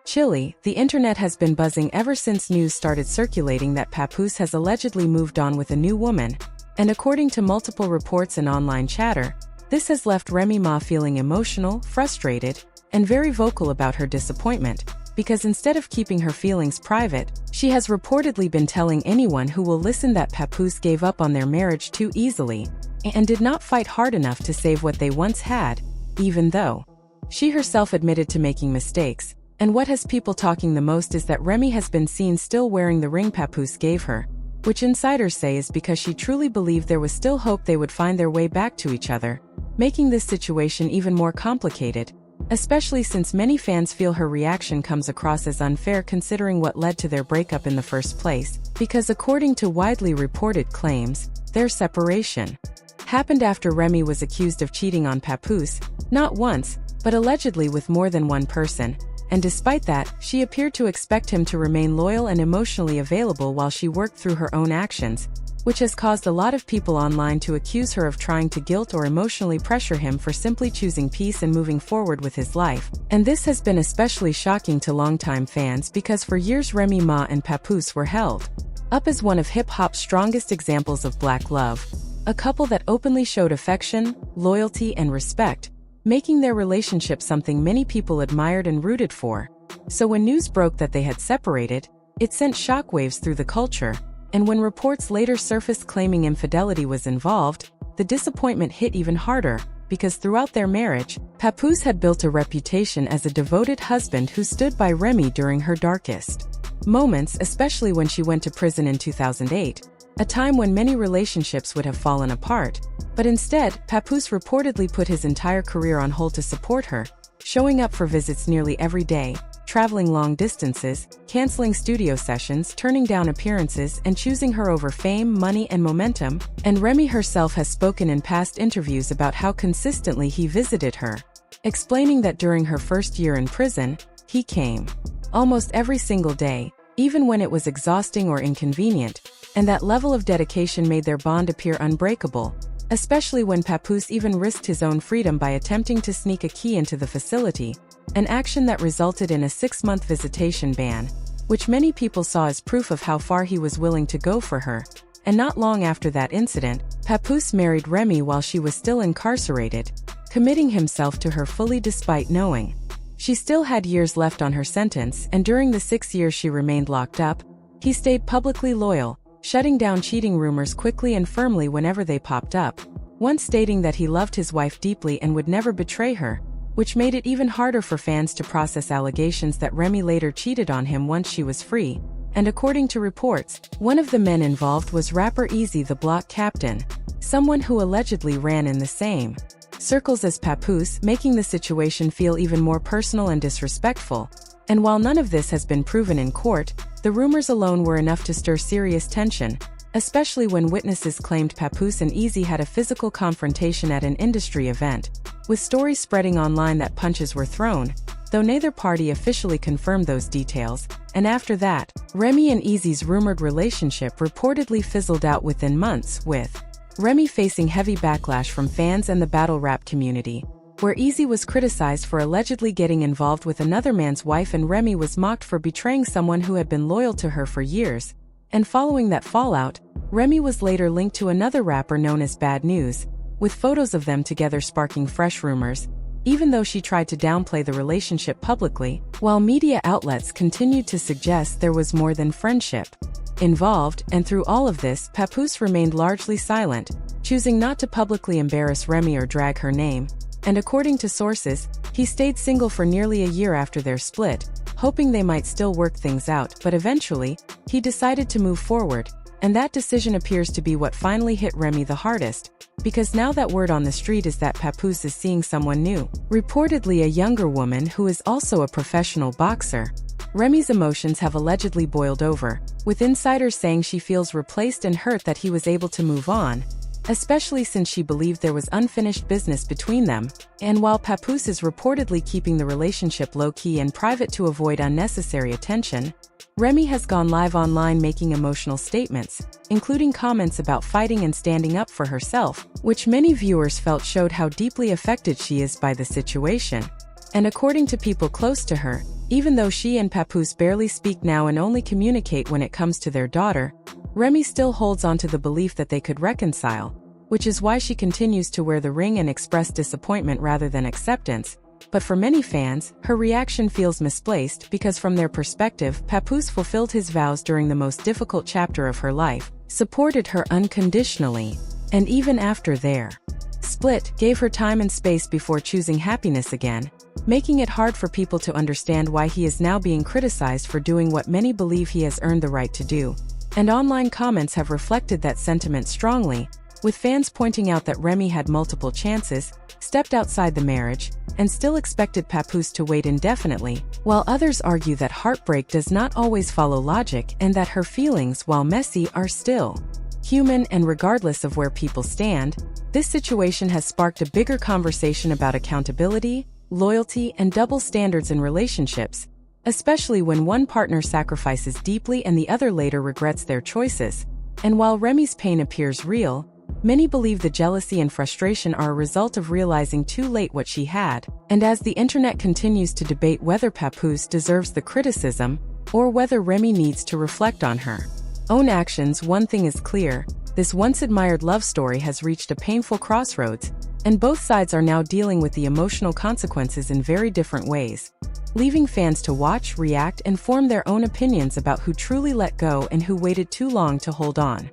Chile, the internet has been buzzing ever since news started circulating that Papoose has allegedly moved on with a new woman, and according to multiple reports and online chatter, this has left Remy Ma feeling emotional, frustrated, and very vocal about her disappointment, because instead of keeping her feelings private, she has reportedly been telling anyone who will listen that Papoose gave up on their marriage too easily, and did not fight hard enough to save what they once had, even though she herself admitted to making mistakes. And what has people talking the most is that Remy has been seen still wearing the ring Papoose gave her, which insiders say is because she truly believed there was still hope they would find their way back to each other, making this situation even more complicated, especially since many fans feel her reaction comes across as unfair considering what led to their breakup in the first place, because according to widely reported claims, their separation happened after Remy was accused of cheating on Papoose, not once, but allegedly with more than one person, and despite that, she appeared to expect him to remain loyal and emotionally available while she worked through her own actions, which has caused a lot of people online to accuse her of trying to guilt or emotionally pressure him for simply choosing peace and moving forward with his life. And this has been especially shocking to longtime fans because for years Remy Ma and Papoose were held up as one of hip-hop's strongest examples of black love, a couple that openly showed affection, loyalty, and respect, making their relationship something many people admired and rooted for. So when news broke that they had separated, it sent shockwaves through the culture, and when reports later surfaced claiming infidelity was involved, the disappointment hit even harder, because throughout their marriage, Papoose had built a reputation as a devoted husband who stood by Remy during her darkest moments, especially when she went to prison in 2008, a time when many relationships would have fallen apart. But instead, Papoose reportedly put his entire career on hold to support her, showing up for visits nearly every day, traveling long distances, canceling studio sessions, turning down appearances, and choosing her over fame, money, and momentum. And Remy herself has spoken in past interviews about how consistently he visited her, explaining that during her first year in prison, he came almost every single day, even when it was exhausting or inconvenient, and that level of dedication made their bond appear unbreakable, especially when Papoose even risked his own freedom by attempting to sneak a key into the facility, an action that resulted in a 6-month visitation ban, which many people saw as proof of how far he was willing to go for her. And not long after that incident, Papoose married Remy while she was still incarcerated, committing himself to her fully despite knowing she still had years left on her sentence, and during the 6 years she remained locked up, he stayed publicly loyal, shutting down cheating rumors quickly and firmly whenever they popped up, once stating that he loved his wife deeply and would never betray her, which made it even harder for fans to process allegations that Remy later cheated on him once she was free. And according to reports, one of the men involved was rapper Eazy the Block Captain, someone who allegedly ran in the same circles as Papoose, making the situation feel even more personal and disrespectful. And while none of this has been proven in court, the rumors alone were enough to stir serious tension, especially when witnesses claimed Papoose and Eazy had a physical confrontation at an industry event, with stories spreading online that punches were thrown, though neither party officially confirmed those details. And after that, Remy and Eazy's rumored relationship reportedly fizzled out within months, with Remy facing heavy backlash from fans and the battle rap community, where Eazy was criticized for allegedly getting involved with another man's wife and Remy was mocked for betraying someone who had been loyal to her for years. And following that fallout, Remy was later linked to another rapper known as Bad News, with photos of them together sparking fresh rumors, even though she tried to downplay the relationship publicly, while media outlets continued to suggest there was more than friendship involved. And through all of this, Papoose remained largely silent, choosing not to publicly embarrass Remy or drag her name. And according to sources, he stayed single for nearly a year after their split, hoping they might still work things out, but eventually, he decided to move forward, and that decision appears to be what finally hit Remy the hardest, because now that word on the street is that Papoose is seeing someone new, reportedly a younger woman who is also a professional boxer. Remy's emotions have allegedly boiled over, with insiders saying she feels replaced and hurt that he was able to move on, especially since she believed there was unfinished business between them. And while Papoose is reportedly keeping the relationship low-key and private to avoid unnecessary attention, Remy has gone live online making emotional statements, including comments about fighting and standing up for herself, which many viewers felt showed how deeply affected she is by the situation. And according to people close to her, Even though she and Papoose barely speak now and only communicate when it comes to their daughter, Remy still holds on to the belief that they could reconcile, which is why she continues to wear the ring and express disappointment rather than acceptance. But for many fans, her reaction feels misplaced because from their perspective, Papoose fulfilled his vows during the most difficult chapter of her life, supported her unconditionally, and even after their split, gave her time and space before choosing happiness again, making it hard for people to understand why he is now being criticized for doing what many believe he has earned the right to do. And online comments have reflected that sentiment strongly, with fans pointing out that Remy had multiple chances, stepped outside the marriage, and still expected Papoose to wait indefinitely, while others argue that heartbreak does not always follow logic and that her feelings, while messy, are still human. And regardless of where people stand, this situation has sparked a bigger conversation about accountability, loyalty, and double standards in relationships, especially when one partner sacrifices deeply and the other later regrets their choices. And while Remy's pain appears real, many believe the jealousy and frustration are a result of realizing too late what she had. And as the internet continues to debate whether Papoose deserves the criticism or whether Remy needs to reflect on her own actions, one thing is clear: this once-admired love story has reached a painful crossroads, and both sides are now dealing with the emotional consequences in very different ways, leaving fans to watch, react, and form their own opinions about who truly let go and who waited too long to hold on.